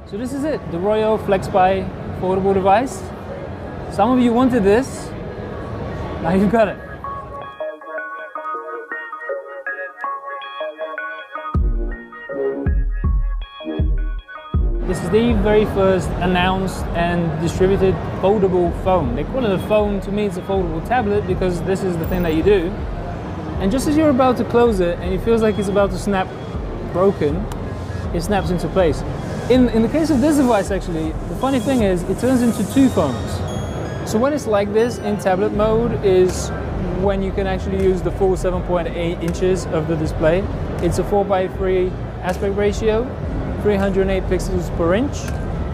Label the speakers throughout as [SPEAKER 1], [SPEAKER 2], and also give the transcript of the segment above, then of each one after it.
[SPEAKER 1] So this is it, the Royo FlexBuy foldable device. Some of you wanted this, now you've got it. This is the very first announced and distributed foldable phone. They call it a phone. To me, it's a foldable tablet because this is the thing that you do. And just as you're about to close it and it feels like it's about to snap broken, it snaps into place. In the case of this device, actually, the funny thing is it turns into two phones. So when it's like this in tablet mode is when you can actually use the full 7.8 inches of the display. It's a 4:3 aspect ratio, 308 pixels per inch,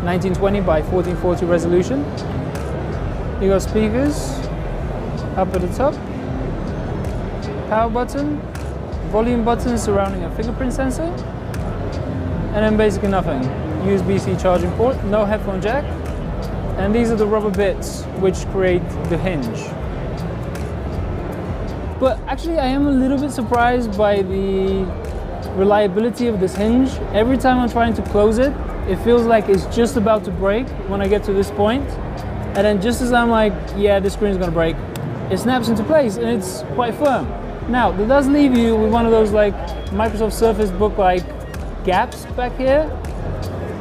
[SPEAKER 1] 1920 by 1440 resolution. You got speakers up at the top, power button, volume button surrounding a fingerprint sensor, and then basically nothing. USB-C charging port, no headphone jack, and these are the rubber bits which create the hinge. But actually I am a little bit surprised by the reliability of this hinge. Every time I'm trying to close it, it feels like it's just about to break when I get to this point. And then just as I'm like, yeah, this screen is gonna break, it snaps into place and it's quite firm. Now, that does leave you with one of those like Microsoft Surface Book like gaps back here.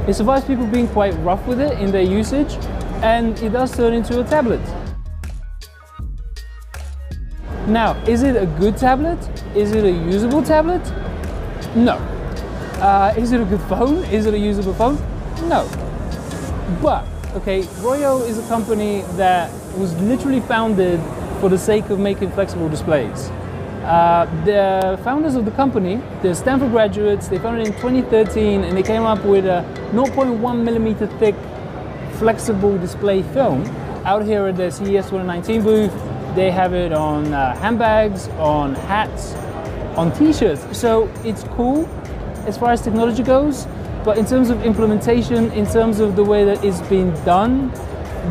[SPEAKER 1] It survives people being quite rough with it in their usage, and it does turn into a tablet. Now, is it a good tablet? Is it a usable tablet? No. Is it a good phone? Is it a usable phone? No. But, okay, Royo is a company that was literally founded for the sake of making flexible displays. The founders of the company, they're Stanford graduates, they founded in 2013 and they came up with a 0.1 millimeter thick flexible display film. Out here at the CES 2019 booth, they have it on handbags, on hats, on t-shirts. So it's cool as far as technology goes, but in terms of implementation, in terms of the way that it's being done,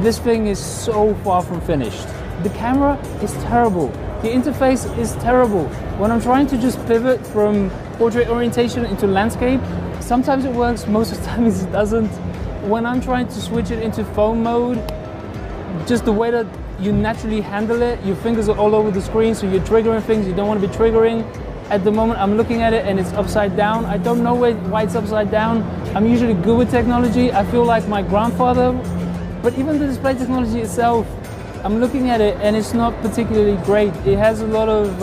[SPEAKER 1] this thing is so far from finished. The camera is terrible. The interface is terrible. When I'm trying to just pivot from portrait orientation into landscape, sometimes it works, most of the time it doesn't. When I'm trying to switch it into phone mode, just the way that you naturally handle it, your fingers are all over the screen, so you're triggering things you don't want to be triggering. At the moment, I'm looking at it and it's upside down. I don't know why it's upside down. I'm usually good with technology. I feel like my grandfather, but even the display technology itself, I'm looking at it and it's not particularly great. It has a lot of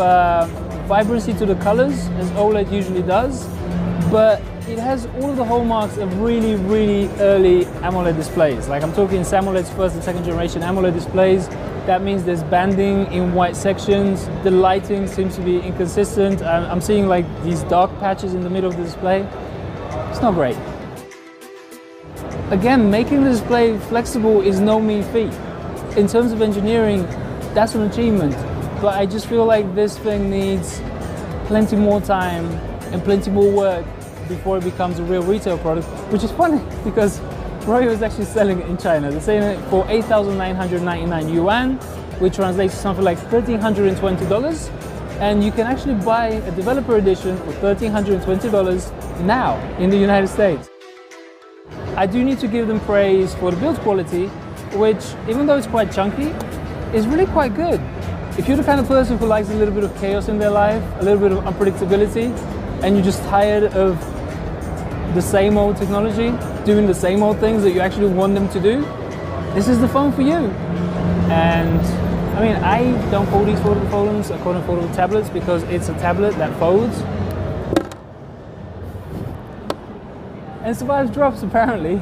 [SPEAKER 1] vibrancy to the colors, as OLED usually does, but it has all of the hallmarks of really, really early AMOLED displays. Like I'm talking AMOLED's first and second generation AMOLED displays. That means there's banding in white sections. The lighting seems to be inconsistent. I'm seeing like these dark patches in the middle of the display. It's not great. Again, making the display flexible is no mean feat. In terms of engineering, that's an achievement. But I just feel like this thing needs plenty more time and plenty more work before it becomes a real retail product, which is funny because Royo is actually selling it in China. They're selling it for 8,999 yuan, which translates to something like $1,320. And you can actually buy a developer edition for $1,320 now in the United States. I do need to give them praise for the build quality, which, even though it's quite chunky, is really quite good. If you're the kind of person who likes a little bit of chaos in their life, a little bit of unpredictability, and you're just tired of the same old technology, doing the same old things that you actually want them to do, this is the phone for you. And I mean, I don't call these foldable phones, I call them foldable tablets because it's a tablet that folds and survives drops apparently.